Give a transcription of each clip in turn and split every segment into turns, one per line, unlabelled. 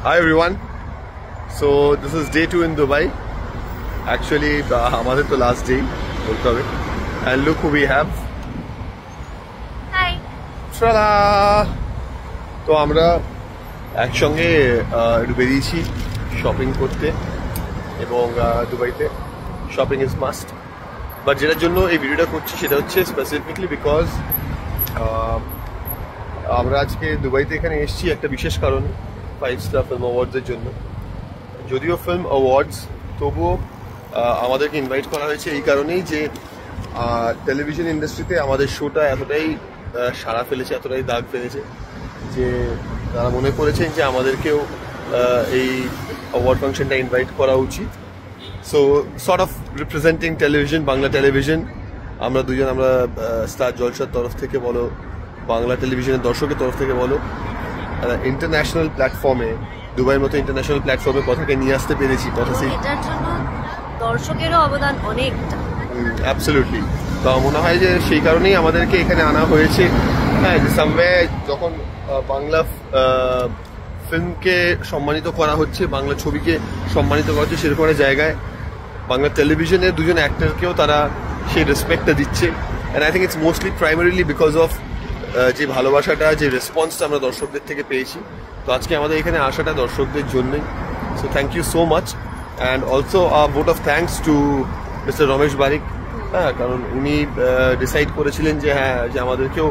Hi everyone. So this is day 2 in Dubai. Actually, আমাদের তো last day বলতে হবে. And look who we have.
Hi.
Tra-la! তো আমরা একসঙ্গে একটু বেরিয়েছি শপিং করতে এবং দুবাইতে শপিং ইজ মাস্ট। বাট যেটার জন্য এই ভিডিওটা করছি সেটা হচ্ছে স্পেসিফিকলি বিকজ আমরা আজকে দুবাইতে এখানে এসেছি একটা বিশেষ কারণ, 5 স্টার ফিল্ম অ্যাওয়ার্ডসের জন্য। যদিও ফিল্ম অ্যাওয়ার্ডস, তবুও আমাদেরকে ইনভাইট করা হয়েছে এই কারণেই যে টেলিভিশন ইন্ডাস্ট্রিতে আমাদের শোটা এতটাই সাড়া ফেলেছে, এতটাই দাগ ফেলেছে যে তারা মনে করেছেন যে আমাদেরকেও এই অ্যাওয়ার্ড ফাংশনটা ইনভাইট করা উচিত। So sort of representing television, Bangla television, আমরা দুজন, আমরা স্টার জলসার তরফ থেকে বলো, বাংলা টেলিভিশনের দর্শকের তরফ থেকে বলো, ইন্টারন্যাশনাল প্ল্যাটফর্মে, দুবাইয়ের মতো ইন্টারন্যাশনাল প্ল্যাটফর্মে কথাকে নিয়ে আসতে পেরেছি। কথা সেই
এটার জন্য দর্শকেরও অবদান অনেকটা।
অ্যাবসলিউটলি। তো মনে হয় যে সেই কারণেই আমাদেরকে এখানে আনা হয়েছে। হ্যাঁ, সামওয়ে যখন বাংলা ফিল্মকে সম্মানিত করা হচ্ছে, বাংলা ছবিকে সম্মানিত করা হচ্ছে, সেরকম একটা জায়গায় বাংলা টেলিভিশনের দুজন অ্যাক্টরকেও তারা সেই রেসপেক্টটা দিচ্ছে। And I think it's mostly primarily because of যে ভালোবাসাটা, যে রেসপন্সটা আমরা দর্শকদের থেকে পেয়েছি। তো আজকে আমাদের এখানে আসাটা দর্শকদের জন্যই। So thank you so much, and also vote of thanks to mister Ramesh Barik. হ্যাঁ, কারণ উনি ডিসাইড করেছিলেন যে হ্যাঁ, যে আমাদেরকেও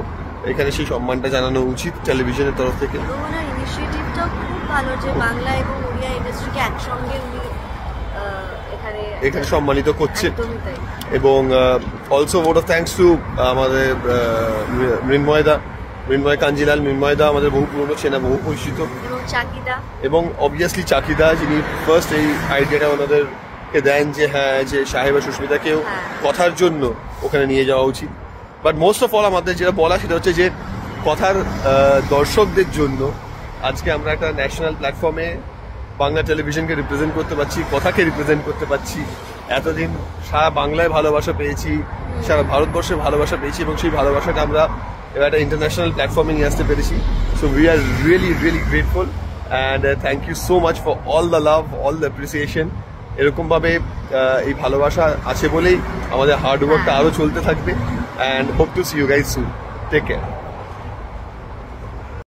এখানে সেই সম্মানটা জানানো উচিত টেলিভিশনের তরফ থেকে।
ওনার ইনিশিয়েটিভটা খুব ভালো যে বাংলা এবং ওড়িয়া ইন্ডাস্ট্রিকে একসঙ্গে উনি এখানে
সম্মানিত করছে।
একদমই তাই।
এবং also vote of thanks two আমাদের মৃন্ময় কাঞ্জিলাল। মৃন্ময়দা আমাদের বহু পুরনো চেনা, বহু পরিচিত,
এবং চাকিদা,
এবং অবভিয়াসলি চাকিদা, যিনি ফার্স্ট এই আইডিয়াটা ওনাদেরকে দেন যে হ্যাঁ, যে সাহেবা সুস্মিতাকেও কথার জন্য ওখানে নিয়ে যাওয়া উচিত। বাট মোস্ট অফ অল আমাদের যেটা বলা সেটা হচ্ছে যে কথার দর্শকদের জন্য আজকে আমরা একটা ন্যাশনাল প্ল্যাটফর্মে বাংলা টেলিভিশনকে রিপ্রেজেন্ট করতে পারছি, কথাকে রিপ্রেজেন্ট করতে পারছি। এতদিন সারা বাংলায় ভালোবাসা পেয়েছি, সারা ভারতবর্ষে ভালোবাসা পেয়েছি, এবং সেই ভালোবাসাটা আমরা এবার একটা ইন্টারন্যাশনাল প্ল্যাটফর্মে নিয়ে আসতে পেরেছি। So we are really really grateful, and thank you so much for all the love, all the appreciation. এরকমভাবে এই ভালোবাসা আছে বলেই আমাদের হার্ড ওয়ার্কটা আরও চলতে থাকবে, and hope to see you guys soon. Take care.